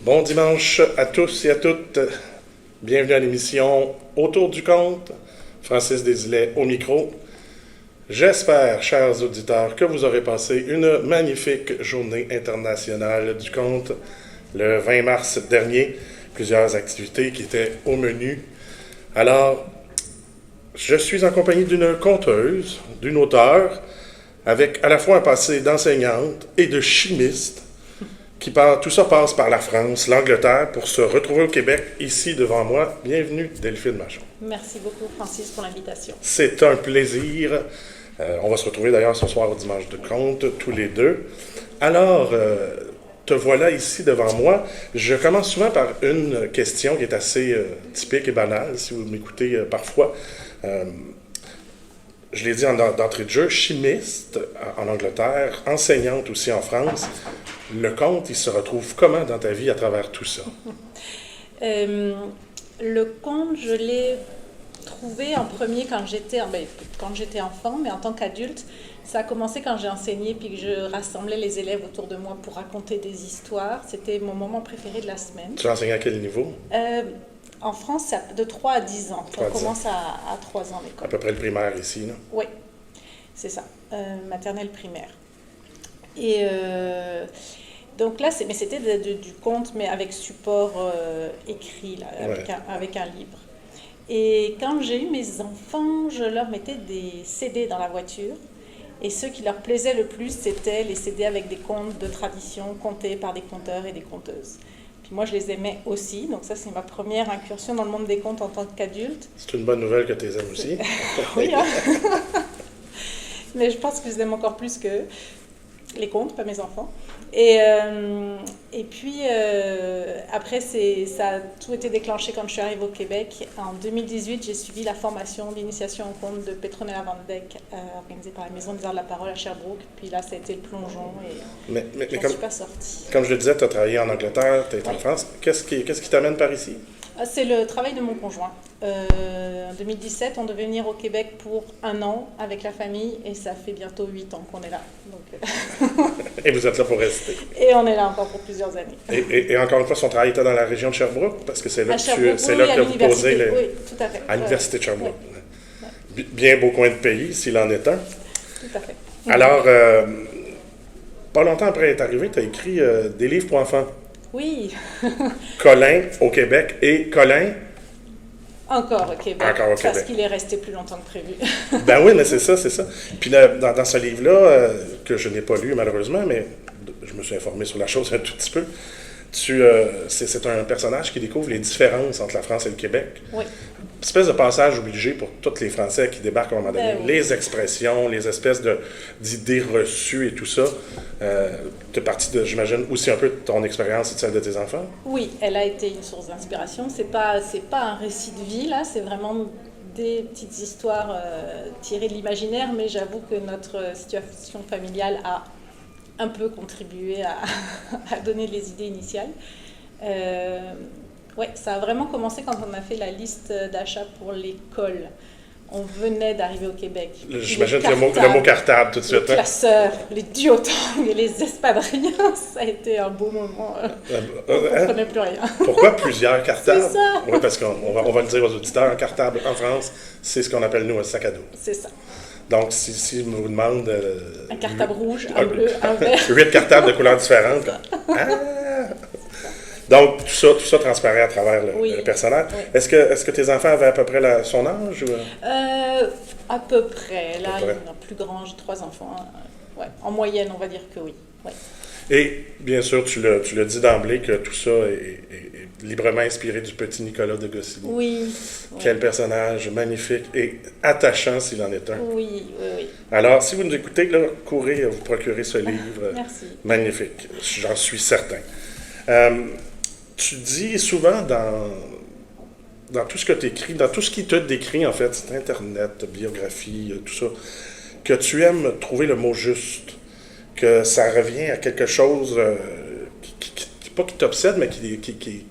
Bon dimanche à tous et à toutes. Bienvenue à l'émission Autour du conte. Francis Desilets au micro. J'espère, chers auditeurs, que vous aurez passé une magnifique journée internationale du conte le 20 mars dernier. Plusieurs activités qui étaient au menu. Alors, je suis en compagnie d'une conteuse, d'une auteure, avec à la fois un passé d'enseignante et de chimiste. Tout ça passe par la France, l'Angleterre, pour se retrouver au Québec, ici devant moi. Bienvenue, Delphine Machon. Merci beaucoup, Francis, pour l'invitation. C'est un plaisir. On va se retrouver d'ailleurs ce soir au Dimanche de Conte, tous les deux. Alors, te voilà ici devant moi. Je commence souvent par une question qui est assez typique et banale, si vous m'écoutez parfois. Je l'ai dit d'entrée de jeu, chimiste en Angleterre, enseignante aussi en France. Le conte, il se retrouve comment dans ta vie à travers tout ça? Le conte, je l'ai trouvé en premier quand j'étais enfant, mais en tant qu'adulte, ça a commencé quand j'ai enseigné puis que je rassemblais les élèves autour de moi pour raconter des histoires. C'était mon moment préféré de la semaine. Tu as enseigné à quel niveau? En France, c'est de 3 à 10 ans. On commence à 3 ans l'école. À peu près le primaire ici, là? Oui, c'est ça. Maternelle primaire. Et donc là, c'était du conte, mais avec support écrit, là, avec un livre. Et quand j'ai eu mes enfants, je leur mettais des CD dans la voiture. Et ce qui leur plaisait le plus, c'était les CD avec des contes de tradition contés par des conteurs et des conteuses. Puis moi, je les aimais aussi. Donc ça, c'est ma première incursion dans le monde des contes en tant qu'adulte. C'est une bonne nouvelle que tu les aimes aussi. Oui, hein? Mais je pense que je les aime encore plus que les contes, pas mes enfants. Et puis, après, ça a tout été déclenché quand je suis arrivée au Québec. En 2018, j'ai suivi la formation d'initiation au conte de Petronella Van Dijk, organisée par la Maison des Arts de la Parole à Sherbrooke. Puis là, ça a été le plongeon et je ne suis pas sortie. Comme je le disais, tu as travaillé en Angleterre, tu es en France. Qu'est-ce qui t'amène par ici? C'est le travail de mon conjoint. En 2017, on devait venir au Québec pour 1 an avec la famille et ça fait bientôt 8 ans qu'on est là. Donc, Et vous êtes là pour rester. Et on est là encore pour plusieurs années. Et encore une fois, son travail était dans la région de Sherbrooke, parce que c'est là que vous posez Oui, tout à fait. À l'Université de Sherbrooke. Oui. Bien beau coin de pays, s'il en est un. Tout à fait. Alors, pas longtemps après être arrivé, tu as écrit des livres pour enfants. Oui. Colin au Québec et Colin... Encore au Québec. Parce qu'il est resté plus longtemps que prévu. Ben oui, mais c'est ça. Puis là, dans ce livre-là, que je n'ai pas lu malheureusement, mais je me suis informé sur la chose un tout petit peu, c'est un personnage qui découvre les différences entre la France et le Québec. Oui. Une espèce de passage obligé pour tous les Français qui débarquent à un moment donné. Oui. Les expressions, les espèces d'idées reçues et tout ça. Tu es parti j'imagine, aussi un peu de ton expérience et de celle de tes enfants? Oui, elle a été une source d'inspiration. C'est pas un récit de vie, là. C'est vraiment des petites histoires tirées de l'imaginaire, mais j'avoue que notre situation familiale a un peu contribué à donner les idées initiales. Oui, ça a vraiment commencé quand on a fait la liste d'achat pour l'école. On venait d'arriver au Québec. J'imagine le mot cartable tout de suite. Les classeurs, les duotangs et les espadrilles, ça a été un beau moment. On ne comprenait plus rien. Pourquoi plusieurs cartables? C'est ça! Oui, parce qu'on va le dire aux auditeurs, un cartable en France, c'est ce qu'on appelle nous un sac à dos. C'est ça. Donc, si je vous demande... un cartable rouge, un bleu, un vert. 8 cartables de couleurs différentes. Donc, tout ça transparaît à travers le personnage. Oui. Est-ce que tes enfants avaient à peu près son âge? Ou... À peu près. Là, il y en a plus grand, j'ai 3 enfants. Ouais. En moyenne, on va dire que oui. Ouais. Et, bien sûr, tu l'as dit d'emblée que tout ça est librement inspiré du petit Nicolas de Goscinny. Oui. Quel personnage magnifique et attachant s'il en est un. Oui. Alors, si vous nous écoutez, là, courez vous procurer ce livre. Merci. Magnifique, j'en suis certain. Tu dis souvent dans tout ce que tu écris, dans tout ce qui te décrit, en fait, c'est Internet, biographie, tout ça, que tu aimes trouver le mot juste, que ça revient à quelque chose pas qui t'obsède, mais qui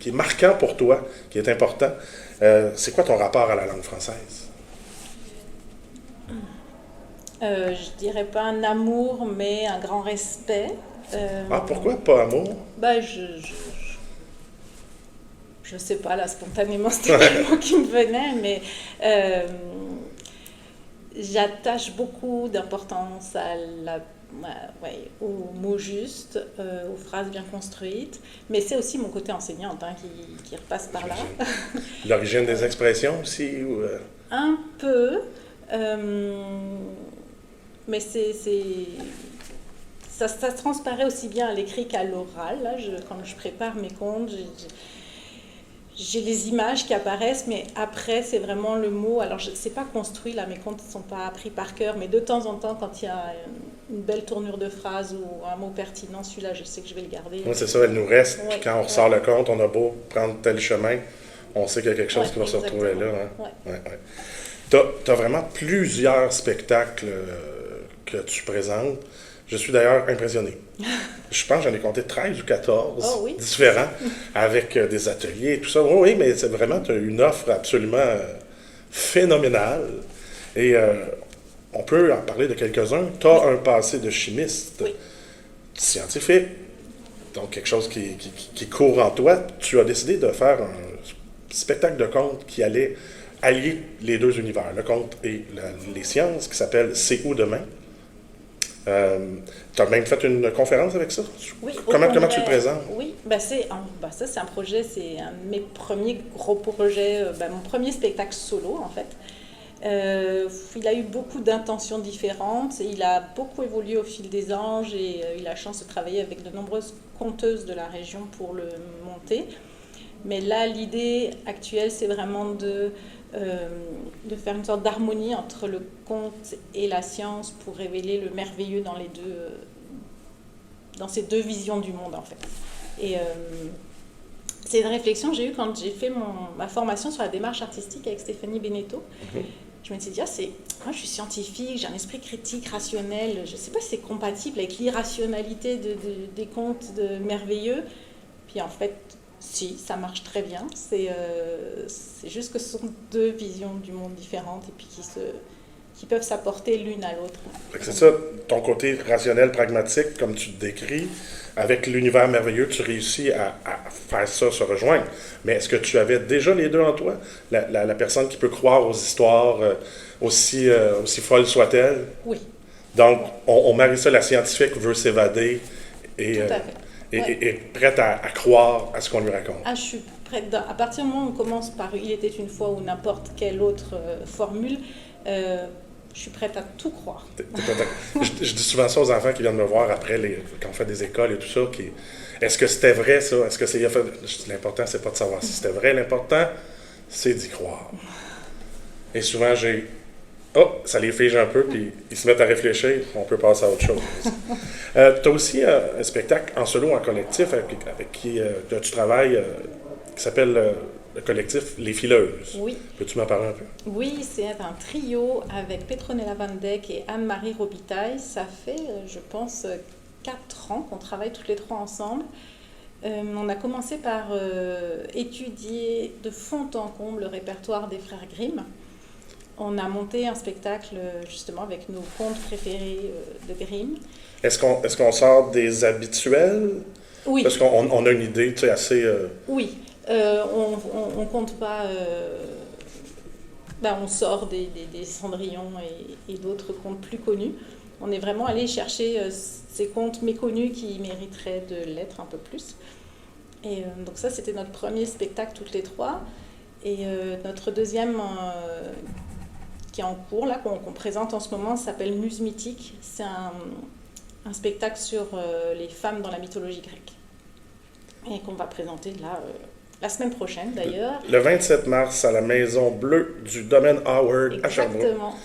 est marquant pour toi, qui est important. C'est quoi ton rapport à la langue française? Je dirais pas un amour, mais un grand respect. Pourquoi pas amour? je sais pas, là, spontanément, c'était le mot qui me venait, mais j'attache beaucoup d'importance aux mots justes, aux phrases bien construites, mais c'est aussi mon côté enseignante qui repasse par là. L'origine des expressions aussi Un peu, mais ça transparaît aussi bien à l'écrit qu'à l'oral. Là, quand je prépare mes contes, j'ai les images qui apparaissent, mais après, c'est vraiment le mot. Alors, c'est pas construit, là, mes contes ne sont pas appris par cœur, mais de temps en temps, quand il y a une belle tournure de phrase ou un mot pertinent, celui-là, je sais que je vais le garder. Oui, c'est ça, elle nous reste. Puis quand on ressort le conte, on a beau prendre tel chemin, on sait qu'il y a quelque chose qui va se retrouver là. Hein? Tu as vraiment plusieurs spectacles que tu présentes. Je suis d'ailleurs impressionné. Je pense que j'en ai compté 13 ou 14 différents, avec des ateliers et tout ça. Oui, mais c'est vraiment une offre absolument phénoménale. Et on peut en parler de quelques-uns. Tu as un passé de chimiste, scientifique, donc quelque chose qui court en toi. Tu as décidé de faire un spectacle de contes qui allait allier les deux univers, le conte et les sciences, qui s'appelle C'est où demain? Tu as même fait une conférence avec ça? Oui. Comment tu le présentes? Oui, ça c'est un projet, c'est un de mes premiers gros projets, mon premier spectacle solo en fait. Il a eu beaucoup d'intentions différentes, il a beaucoup évolué au fil des ans, j'ai eu la chance de travailler avec de nombreuses conteuses de la région pour le monter. Mais là, l'idée actuelle, c'est vraiment de faire une sorte d'harmonie entre le conte et la science pour révéler le merveilleux dans ces deux visions du monde, en fait. Et c'est une réflexion que j'ai eue quand j'ai fait ma formation sur la démarche artistique avec Stéphanie Beneteau. Je me suis dit, moi je suis scientifique, j'ai un esprit critique, rationnel, je ne sais pas si c'est compatible avec l'irrationalité des contes merveilleux. Puis en fait, si, ça marche très bien. C'est juste que ce sont deux visions du monde différentes et puis qui peuvent s'apporter l'une à l'autre. C'est ça, ton côté rationnel, pragmatique, comme tu te décris, avec l'univers merveilleux, tu réussis à faire ça se rejoindre. Mais est-ce que tu avais déjà les deux en toi? La personne qui peut croire aux histoires, aussi folles soient-elles? Oui. Donc, on marie ça, la scientifique veut s'évader et... Tout à fait. Et prête à croire à ce qu'on lui raconte. Je suis prête. À partir du moment où on commence par Il était une fois ou n'importe quelle autre formule, je suis prête à tout croire. Je dis souvent ça aux enfants qui viennent me voir après, quand on fait des écoles et tout ça. Est-ce que c'était vrai ça? Est-ce que c'est... L'important, c'est pas de savoir si c'était vrai. L'important, c'est d'y croire. Et souvent, ça les fige un peu, puis ils se mettent à réfléchir, on peut passer à autre chose. Tu as aussi un spectacle en solo, en collectif, avec qui tu travailles, qui s'appelle le collectif Les Fileuses. Oui. Peux-tu m'en parler un peu? Oui, c'est un trio avec Petronella Van Dijk et Anne-Marie Robitaille. Ça fait, je pense, 4 ans qu'on travaille toutes les trois ensemble. On a commencé par étudier de fond en comble le répertoire des frères Grimm. On a monté un spectacle justement avec nos contes préférés de Grimm. Est-ce qu'on sort des habituels? Oui. Parce qu'on a une idée assez... Oui. On compte pas... on sort des Cendrillon et d'autres contes plus connus. On est vraiment allé chercher ces contes méconnus qui mériteraient de l'être un peu plus. Et donc ça, c'était notre premier spectacle toutes les trois. Et notre deuxième... qui est en cours, là, qu'on présente en ce moment, s'appelle Muse mythique. C'est un spectacle sur les femmes dans la mythologie grecque. Et qu'on va présenter là, la semaine prochaine, d'ailleurs. Le 27 mars, à la Maison Bleue du Domaine Howard à Sherbrooke. Exactement.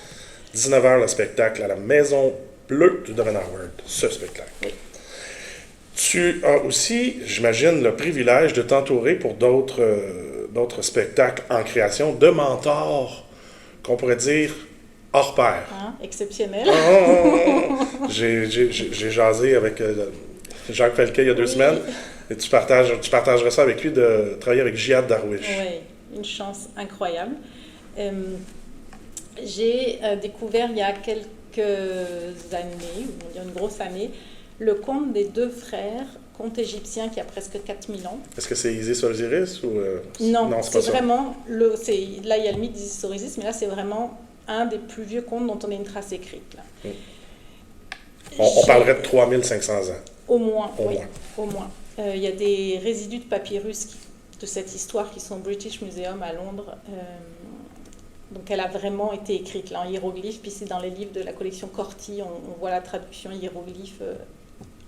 19h, le spectacle à la Maison Bleue du Domaine Howard. Ce spectacle. Oui. Tu as aussi, j'imagine, le privilège de t'entourer pour d'autres spectacles en création, de mentors qu'on pourrait dire hors pair. Exceptionnel. J'ai jasé avec Jacques Felquet il y a 2 semaines, et tu partagerais ça avec lui de travailler avec Jihad Darwish. Oui, une chance incroyable. J'ai découvert il y a quelques années, une grosse année, le conte des 2 frères conte égyptien qui a presque 4000 ans. Est-ce que c'est Isis Osiris ou Non, c'est pas c'est ça. Vraiment, là il y a le mythe d'Isis Osiris, mais là c'est vraiment un des plus vieux contes dont on a une trace écrite. Là. On parlerait de 3500 ans. Au moins, Au oui, moins. au moins. Il y a des résidus de papyrus de cette histoire qui sont au British Museum à Londres. Donc elle a vraiment été écrite là en hiéroglyphes, puis c'est dans les livres de la collection Corti, on voit la traduction hiéroglyphe,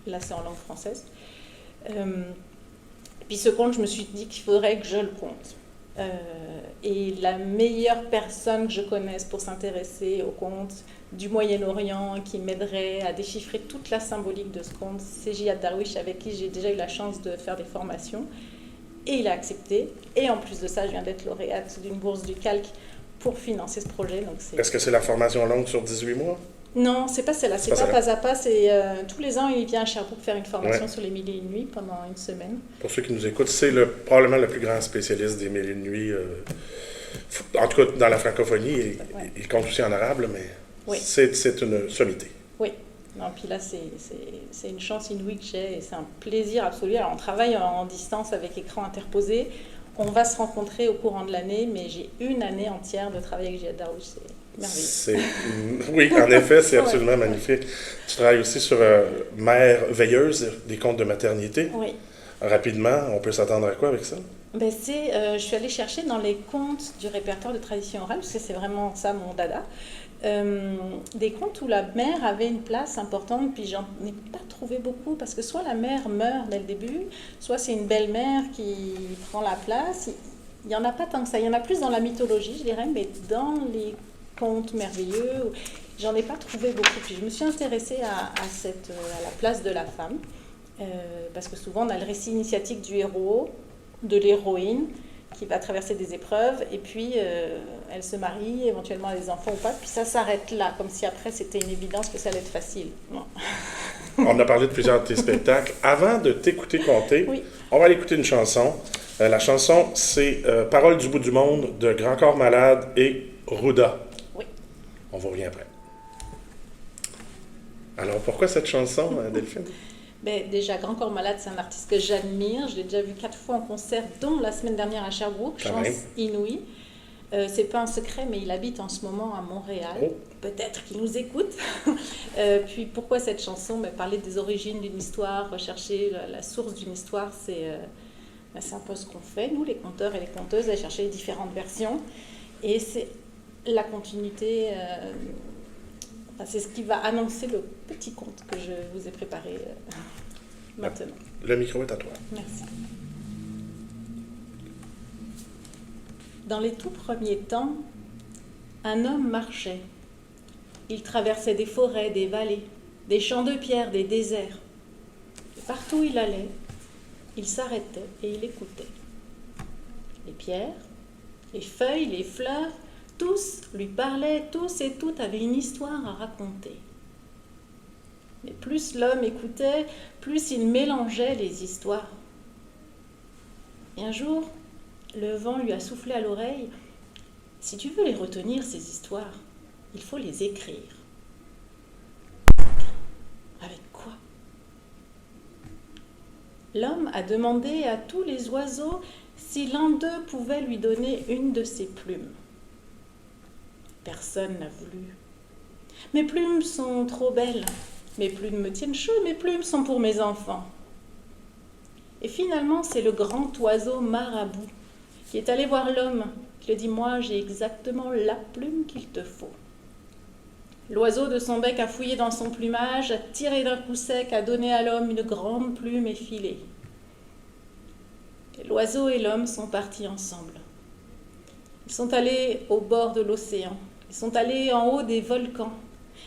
là c'est en langue française. Puis ce conte, je me suis dit qu'il faudrait que je le conte. Et la meilleure personne que je connaisse pour s'intéresser au conte du Moyen-Orient, qui m'aiderait à déchiffrer toute la symbolique de ce conte, c'est Jihad Darwish, avec qui j'ai déjà eu la chance de faire des formations. Et il a accepté. Et en plus de ça, je viens d'être lauréate d'une bourse du Calque pour financer ce projet. Donc Est-ce que c'est la formation longue sur 18 mois? Non, c'est pas celle-là. C'est pas à pas. C'est tous les ans, il vient à Sherbrooke faire une formation sur les 1000 et une nuits pendant une semaine. Pour ceux qui nous écoutent, c'est probablement le plus grand spécialiste des 1000 et une nuits. En tout cas, dans la francophonie, il compte aussi en arabe, mais c'est une sommité. Oui. Non, puis là, c'est une chance inouïe que j'ai et c'est un plaisir absolu. Alors, on travaille en distance avec écran interposé. On va se rencontrer au courant de l'année, mais j'ai une année entière de travail avec Jihad Darwish. C'est merveilleux. Oui, en effet, c'est absolument magnifique. Tu travailles aussi sur Mère veilleuse, des contes de maternité. Oui. Rapidement, on peut s'attendre à quoi avec ça? Ben je suis allée chercher dans les contes du répertoire de tradition orale, parce que c'est vraiment ça mon dada, des contes où la mère avait une place importante, puis j'en ai pas trouvé beaucoup, parce que soit la mère meurt dès le début, soit c'est une belle-mère qui prend la place. Il n'y en a pas tant que ça. Il y en a plus dans la mythologie, je dirais, mais dans les contes merveilleux, j'en ai pas trouvé beaucoup. Puis je me suis intéressée à la place de la femme, parce que souvent on a le récit initiatique du héros, de l'héroïne, qui va traverser des épreuves, et puis elle se marie, éventuellement a des enfants ou pas, puis ça s'arrête là, comme si après c'était une évidence que ça allait être facile. Non. On a parlé de plusieurs de tes spectacles. Avant de t'écouter conter, on va aller écouter une chanson. La chanson, c'est Paroles du bout du monde de Grand Corps Malade et Ruda. Oui. On vous revient après. Alors, pourquoi cette chanson, Delphine? Ben, déjà, Grand Corps Malade, c'est un artiste que j'admire. Je l'ai déjà vu 4 fois en concert, dont la semaine dernière à Sherbrooke, chance inouïe. C'est pas un secret, mais il habite en ce moment à Montréal. Oh. Peut-être qu'il nous écoute. Puis pourquoi cette chanson? Parler des origines d'une histoire, rechercher la source d'une histoire, c'est un peu ce qu'on fait, nous, les conteurs et les conteuses, à chercher les différentes versions. Et c'est la continuité... c'est ce qui va annoncer le petit conte que je vous ai préparé maintenant. Le micro est à toi. Merci. Dans les tout premiers temps, un homme marchait. Il traversait des forêts, des vallées, des champs de pierre, des déserts. Et partout où il allait, il s'arrêtait et il écoutait. Les pierres, les feuilles, les fleurs, tous lui parlaient, tous et toutes avaient une histoire à raconter. Mais plus l'homme écoutait, plus il mélangeait les histoires. Et un jour, le vent lui a soufflé à l'oreille, « Si tu veux les retenir, ces histoires, il faut les écrire. » Avec quoi? L'homme a demandé à tous les oiseaux si l'un d'eux pouvait lui donner une de ses plumes. Personne n'a voulu. « Mes plumes sont trop belles. Mes plumes me tiennent chaud, mes plumes sont pour mes enfants. » Et finalement, c'est le grand oiseau marabout qui est allé voir l'homme, qui lui a dit « Moi, j'ai exactement la plume qu'il te faut. » L'oiseau de son bec a fouillé dans son plumage, a tiré d'un coup sec, a donné à l'homme une grande plume effilée. Et l'oiseau et l'homme sont partis ensemble. Ils sont allés au bord de l'océan. Ils sont allés en haut des volcans.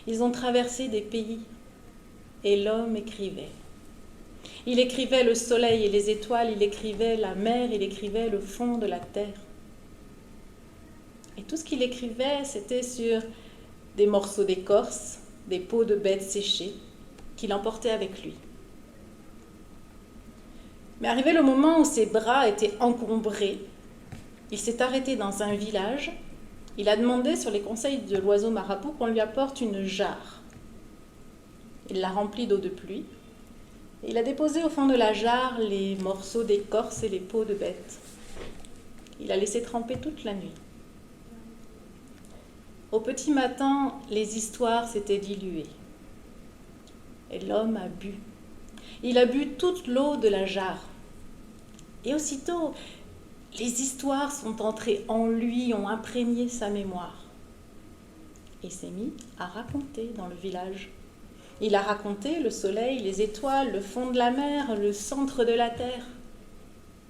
Ils ont traversé des pays. Et l'homme écrivait. Il écrivait le soleil et les étoiles, il écrivait la mer, il écrivait le fond de la terre. Et tout ce qu'il écrivait, c'était sur des morceaux d'écorce, des peaux de bêtes séchées, qu'il emportait avec lui. Mais arrivé le moment où ses bras étaient encombrés, il s'est arrêté dans un village. Il a demandé sur les conseils de l'oiseau marabout qu'on lui apporte une jarre. Il l'a remplie d'eau de pluie. Il a déposé au fond de la jarre les morceaux d'écorce et les peaux de bête. Il a laissé tremper toute la nuit. Au petit matin, les histoires s'étaient diluées. Et l'homme a bu. Il a bu toute l'eau de la jarre. Et aussitôt, les histoires sont entrées en lui, ont imprégné sa mémoire. Et s'est mis à raconter dans le village. Il a raconté le soleil, les étoiles, le fond de la mer, le centre de la terre.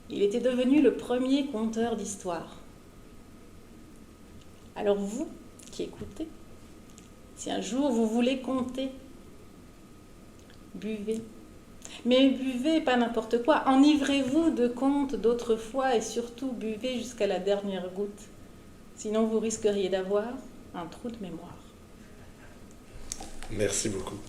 Il était devenu le premier conteur d'histoires. Alors vous qui écoutez, si un jour vous voulez conter, buvez. Mais buvez pas n'importe quoi, enivrez-vous de contes d'autrefois et surtout buvez jusqu'à la dernière goutte. Sinon vous risqueriez d'avoir un trou de mémoire. Merci beaucoup.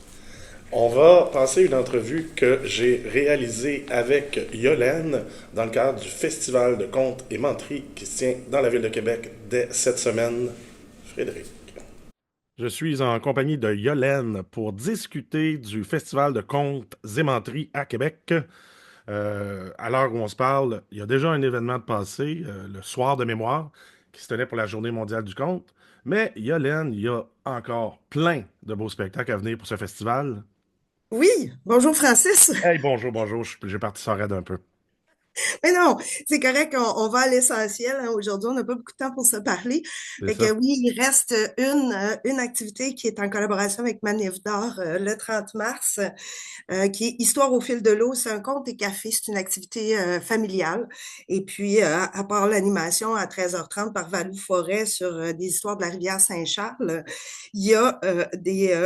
On va passer une entrevue que j'ai réalisée avec Yolène dans le cadre du Festival de contes et menteries qui se tient dans la ville de Québec dès cette semaine. Frédéric. Je suis en compagnie de Yolène pour discuter du Festival de contes et menteries à Québec. À l'heure où on se parle, il y a déjà un événement de passé, le soir de mémoire, qui se tenait pour la Journée mondiale du conte. Mais Yolène, il y a encore plein de beaux spectacles à venir pour ce festival. Oui, bonjour Francis. Hey, bonjour, bonjour, j'ai parti ça raide un peu. Mais non, c'est correct, on va à l'essentiel, hein. Aujourd'hui, on n'a pas beaucoup de temps pour se parler. C'est Fait que ça. oui, il reste une activité qui est en collaboration avec Manif d'Or le 30 mars, qui est Histoire au fil de l'eau. C'est un conte et café, c'est une activité familiale. Et puis, à part l'animation à 13h30 par Valou Forêt sur des histoires de la rivière Saint-Charles, il y a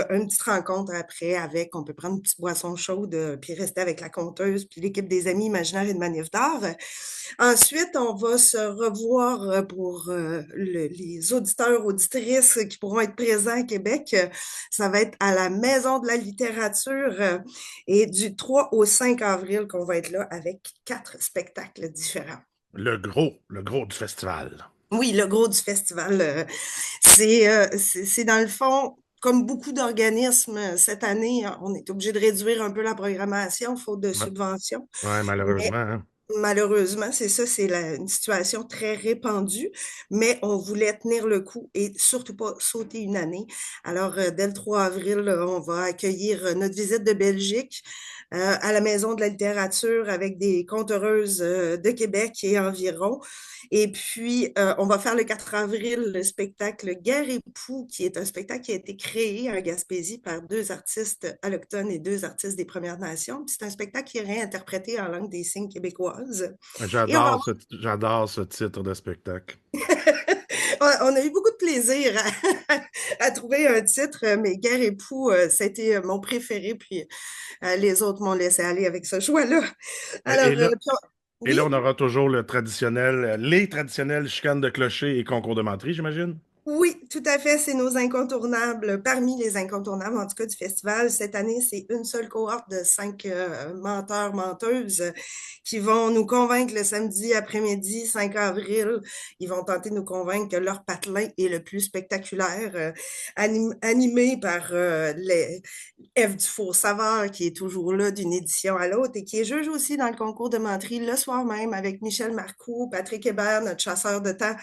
une petite rencontre après avec, on peut prendre une petite boisson chaude, puis rester avec la conteuse, puis l'équipe des Amis imaginaires et de Manif d'Or. Ensuite, on va se revoir pour les auditeurs, auditrices qui pourront être présents à Québec. Ça va être à la Maison de la littérature et du 3 au 5 avril qu'on va être là avec 4 spectacles différents. Le gros du festival. Oui, le gros du festival, c'est dans le fond, comme beaucoup d'organismes, cette année, on est obligé de réduire un peu la programmation, faute de Ouais, subventions. ouais, malheureusement, hein. Malheureusement, c'est ça, c'est une situation très répandue, mais on voulait tenir le coup et surtout pas sauter une année. Alors, dès le 3 avril, on va accueillir notre visite de Belgique à la Maison de la littérature avec des conteureuses de Québec et environ. Et puis, on va faire le 4 avril le spectacle Guerre et Poux, qui est un spectacle qui a été créé en Gaspésie par 2 artistes allochtones et 2 artistes des Premières Nations. Puis c'est un spectacle qui est réinterprété en langue des signes québécoise. Et on va J'adore ce titre de spectacle. on a eu beaucoup de plaisir à trouver un titre, mais Guerre et Poux, ça a été mon préféré, puis les autres m'ont laissé aller avec ce choix-là. Alors, Et là, et oui, là, on aura toujours les traditionnels chicanes de clocher et concours de menterie, j'imagine. oui, tout à fait. C'est nos incontournables, parmi les incontournables, en tout cas, du festival. Cette année, c'est une seule cohorte de 5 menteurs, menteuses qui vont nous convaincre le samedi après-midi, 5 avril. Ils vont tenter de nous convaincre que leur patelin est le plus spectaculaire, animé par Ève Dufour-Savard, qui est toujours là d'une édition à l'autre et qui est juge aussi dans le concours de menterie le soir même avec Michel Marcoux, Patrick Hébert, notre chasseur de temps,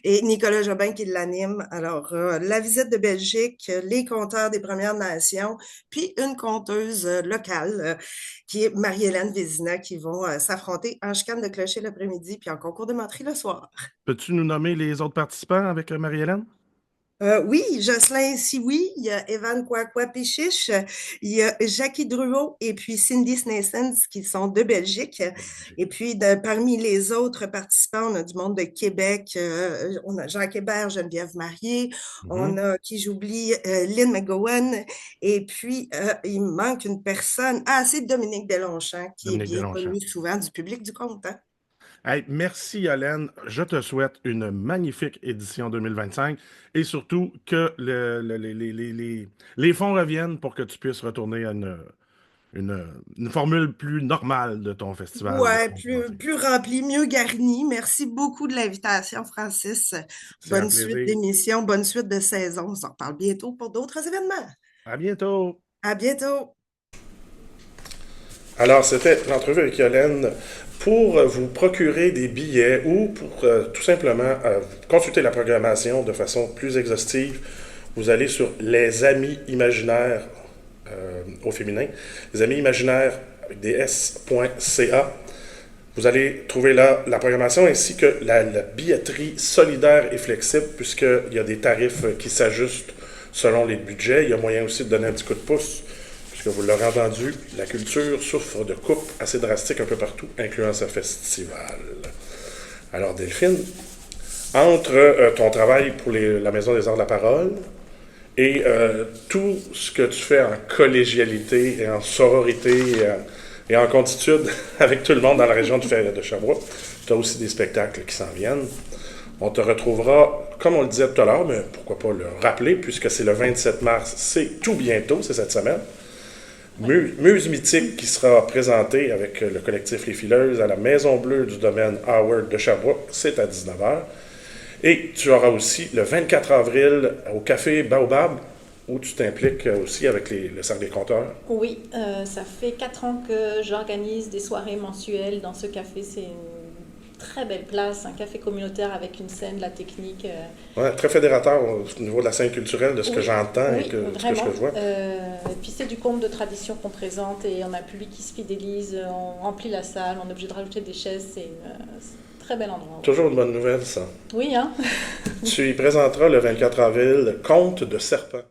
et Nicolas Jobin qui l'anime. Alors, la visite de Belgique, les conteurs des Premières Nations, puis une conteuse locale qui est Marie-Hélène Vézina qui vont s'affronter en chicane de clocher l'après-midi puis en concours de menterie le soir. Peux-tu nous nommer les autres participants avec Marie-Hélène? Oui, Jocelyn Sioui, il y a Evan Kwakwa-Pichiche, il y a Jackie Druot et puis Cindy Snassens qui sont de Belgique. De Belgique. Et puis, parmi les autres participants, on a du monde de Québec, on a Jacques Hébert, Geneviève Marié, on Mhm. a, qui j'oublie, Lynn McGowan, et puis il me manque une personne, c'est Dominique Delonchamp, qui est Dominique bien Delonchamp. connu souvent du public du conte, hein. Hey, merci, Yolène. Je te souhaite une magnifique édition 2025 et surtout que les fonds reviennent pour que tu puisses retourner à une formule plus normale de ton festival de Ouais, conférencier. plus rempli, mieux garni. Merci beaucoup de l'invitation, Francis. C'est un Bonne suite plaisir. d'émission, bonne suite de saison. On s'en reparle bientôt pour d'autres événements. À bientôt. À bientôt. Alors, c'était l'entrevue avec Yolène. Pour vous procurer des billets ou pour tout simplement consulter la programmation de façon plus exhaustive, vous allez sur Les Amis Imaginaires au féminin, Les Amis Imaginaires avec des s.ca. Vous allez trouver là la programmation ainsi que la billetterie solidaire et flexible, puisqu'il y a des tarifs qui s'ajustent selon les budgets. Il y a moyen aussi de donner un petit coup de pouce, puisque vous l'aurez entendu, la culture souffre de coupes assez drastiques un peu partout, incluant ce festival. Alors Delphine, entre ton travail pour la Maison des Arts de la Parole et tout ce que tu fais en collégialité et en sororité et en continuité avec tout le monde dans la région de Sherbrooke. Tu as aussi des spectacles qui s'en viennent. On te retrouvera, comme on le disait tout à l'heure, mais pourquoi pas le rappeler, puisque c'est le 27 mars, c'est tout bientôt, c'est cette semaine. Muse mythique qui sera présentée avec le collectif Les Fileuses à la Maison Bleue du domaine Howard de Sherbrooke, c'est à 19h. Et tu auras aussi le 24 avril au Café Baobab, où tu t'impliques aussi avec le Cercle des Conteurs. Oui, ça fait 4 ans que j'organise des soirées mensuelles dans ce café. C'est une très belle place, un café communautaire avec une scène, de la technique. Ouais, très fédérateur au niveau de la scène culturelle, de ce que j'entends et de ce que je vois. Et puis c'est du conte de tradition qu'on présente et on a un public qui se fidélise, on remplit la salle, on est obligé de rajouter des chaises. C'est un très bel endroit. Toujours une bonne nouvelle, ça. Oui, hein? Tu y présenteras le 24 avril Conte de serpent.